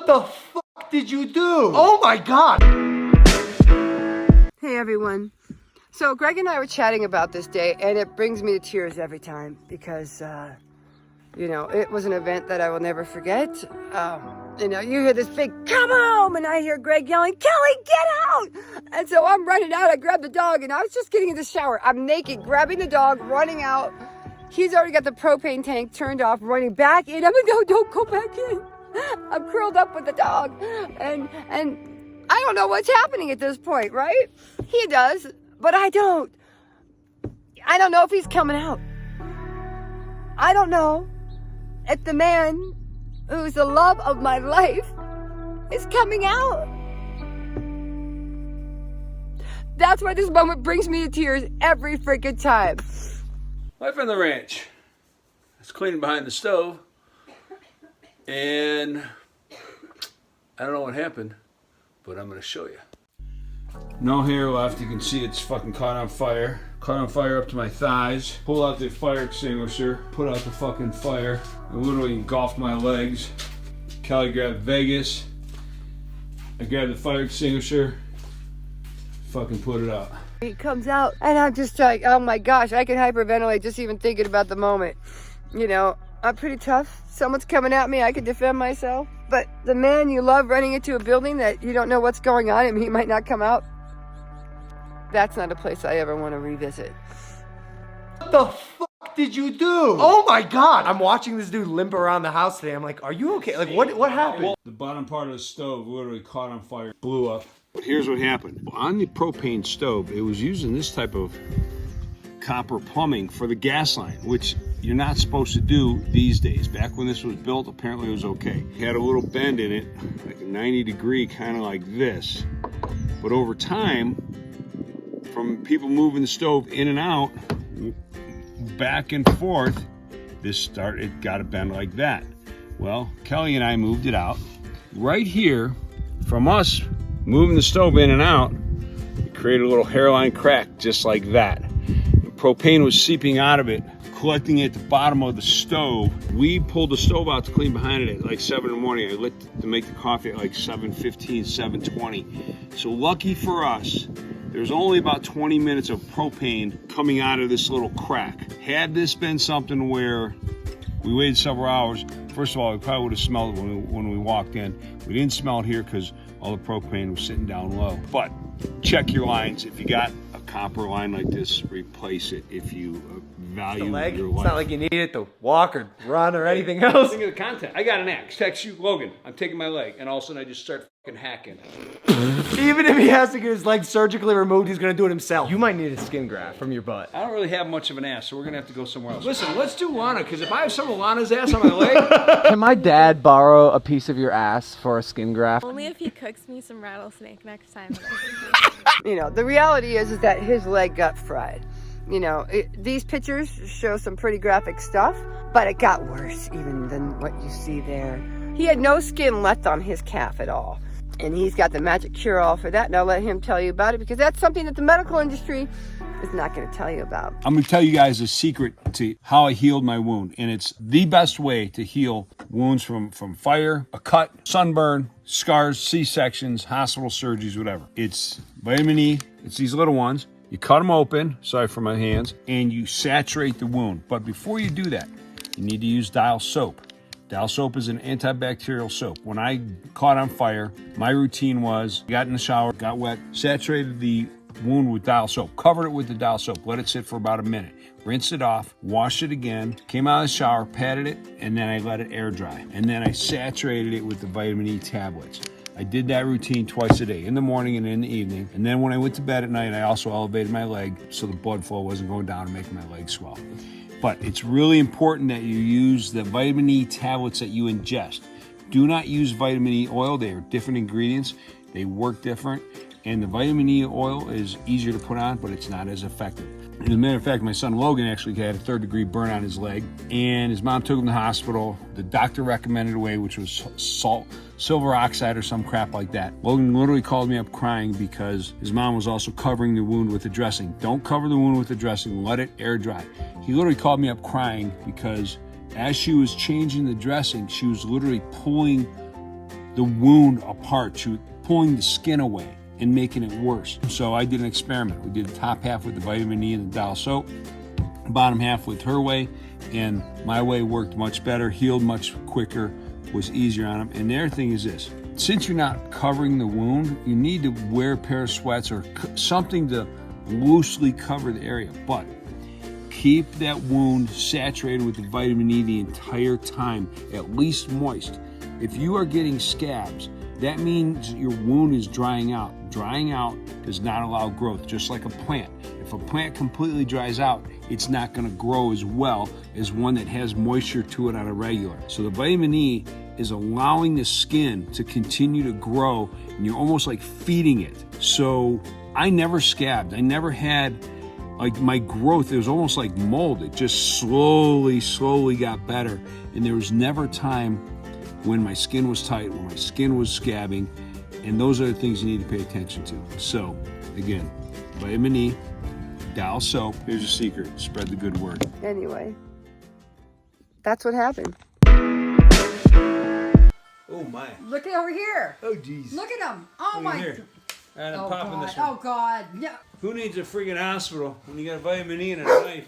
the fuck did you do? Oh my God. Hey everyone. So Greg and I were chatting about this day, and it brings me to tears every time because, you know, it was an event that I will never forget. You know, you hear this big come home, and I hear Greg yelling, Kelly, get out! And so I'm running out. I grab the dog, and I was just getting in the shower. I'm naked, grabbing the dog, running out. He's already got the propane tank turned off, running back in. I'm like, no, don't go back in. I'm curled up with the dog, and I don't know what's happening at this point, right? He does, but I don't. I don't know if he's coming out. I don't know if the man who's the love of my life is coming out. That's why this moment brings me to tears every freaking time. Life on the ranch. I was cleaning behind the stove, and I don't know what happened, but I'm gonna show you. No hair left. You can see it's fucking caught on fire. Caught on fire up to my thighs. Pull out the fire extinguisher, put out the fucking fire. It literally engulfed my legs. Kelly grabbed Vegas. I grabbed the fire extinguisher, fucking put it out. He comes out, and I'm just like, oh my gosh, I can hyperventilate just even thinking about the moment. You know, I'm pretty tough. Someone's coming at me, I can defend myself. But the man you love running into a building that you don't know what's going on and he might not come out, that's not a place I ever want to revisit. What the fuck did you do? Oh my God. I'm watching this dude limp around the house today. I'm like, are you okay? Like, what happened? The bottom part of the stove literally caught on fire, blew up. But here's what happened. On the propane stove, it was using this type of copper plumbing for the gas line, which you're not supposed to do these days. Back when this was built, apparently it was okay. It had a little bend in it, like a 90-degree, kind of like this. But over time, from people moving the stove in and out, back and forth, it got a bend like that. Well, Kelly and I moved it out. Right here, from us moving the stove in and out, it created a little hairline crack just like that. The propane was seeping out of it, collecting at the bottom of the stove. We pulled the stove out to clean behind it at like 7 in the morning. I lit to make the coffee at like 7:15, 7:20. So lucky for us, there's only about 20 minutes of propane coming out of this little crack. Had this been something where we waited several hours, first of all, we probably would have smelled it when we walked in. We didn't smell it here because all the propane was sitting down low. But check your lines. If you got a copper line like this, replace it if you value your life. It's not like you need it to walk or run or anything else. Think of the content. I got an axe. Text you, Logan, I'm taking my leg. And all of a sudden I just start fucking hacking. Even if he has to get his leg surgically removed, he's gonna do it himself. You might need a skin graft from your butt. I don't really have much of an ass, so we're gonna have to go somewhere else. Listen, let's do Lana, because if I have some of Lana's ass on my leg... Can my dad borrow a piece of your ass for a skin graft? Only if he cooks me some rattlesnake next time. You know, the reality is that his leg got fried. You know, these pictures show some pretty graphic stuff, but it got worse even than what you see there. He had no skin left on his calf at all. And he's got the magic cure-all for that, and I'll let him tell you about it because that's something that the medical industry is not going to tell you about. I'm going to tell you guys a secret to how I healed my wound, and it's the best way to heal wounds from fire, a cut, sunburn, scars, C-sections, hospital surgeries, whatever. It's vitamin E. It's these little ones. You cut them open, sorry for my hands, and you saturate the wound. But before you do that, you need to use Dial soap. Dial soap is an antibacterial soap. When I caught on fire, my routine was, got in the shower, got wet, saturated the wound with Dial soap, covered it with the Dial soap, let it sit for about a minute, rinsed it off, washed it again, came out of the shower, patted it, and then I let it air dry. And then I saturated it with the vitamin E tablets. I did that routine twice a day, in the morning and in the evening. And then when I went to bed at night, I also elevated my leg so the blood flow wasn't going down and making my leg swell. But it's really important that you use the vitamin E tablets that you ingest. Do not use vitamin E oil. They are different ingredients. They work different. And the vitamin E oil is easier to put on, but it's not as effective. As a matter of fact, my son Logan actually had a 3rd-degree burn on his leg, and his mom took him to the hospital. The doctor recommended a way, which was silver oxide or some crap like that. Logan literally called me up crying because his mom was also covering the wound with the dressing. Don't cover the wound with the dressing, let it air dry. He literally called me up crying because as she was changing the dressing, she was literally pulling the wound apart, pulling the skin away and making it worse. So I did an experiment. We did the top half with the vitamin E and the dial soap, bottom half with her way, and my way worked much better, healed much quicker, was easier on them. And the other thing is this, since you're not covering the wound, you need to wear a pair of sweats or something to loosely cover the area, but keep that wound saturated with the vitamin E the entire time, at least moist. If you are getting scabs, that means your wound is drying out. Drying out does not allow growth, just like a plant. If a plant completely dries out, it's not going to grow as well as one that has moisture to it on a regular. So the vitamin E is allowing the skin to continue to grow, and you're almost like feeding it. So I never scabbed. I never had, like, my growth, it was almost like mold. It just slowly got better. And there was never a time when my skin was tight, when my skin was scabbing, and those are the things you need to pay attention to. So, again, vitamin E, dial soap. Here's a secret, spread the good word. Anyway, that's what happened. Oh my. Look at over here. Oh geez. Look at him. Oh my. Here. And I'm Oh popping God. this one. Oh God. No. Who needs a friggin' hospital when you got vitamin E and a knife?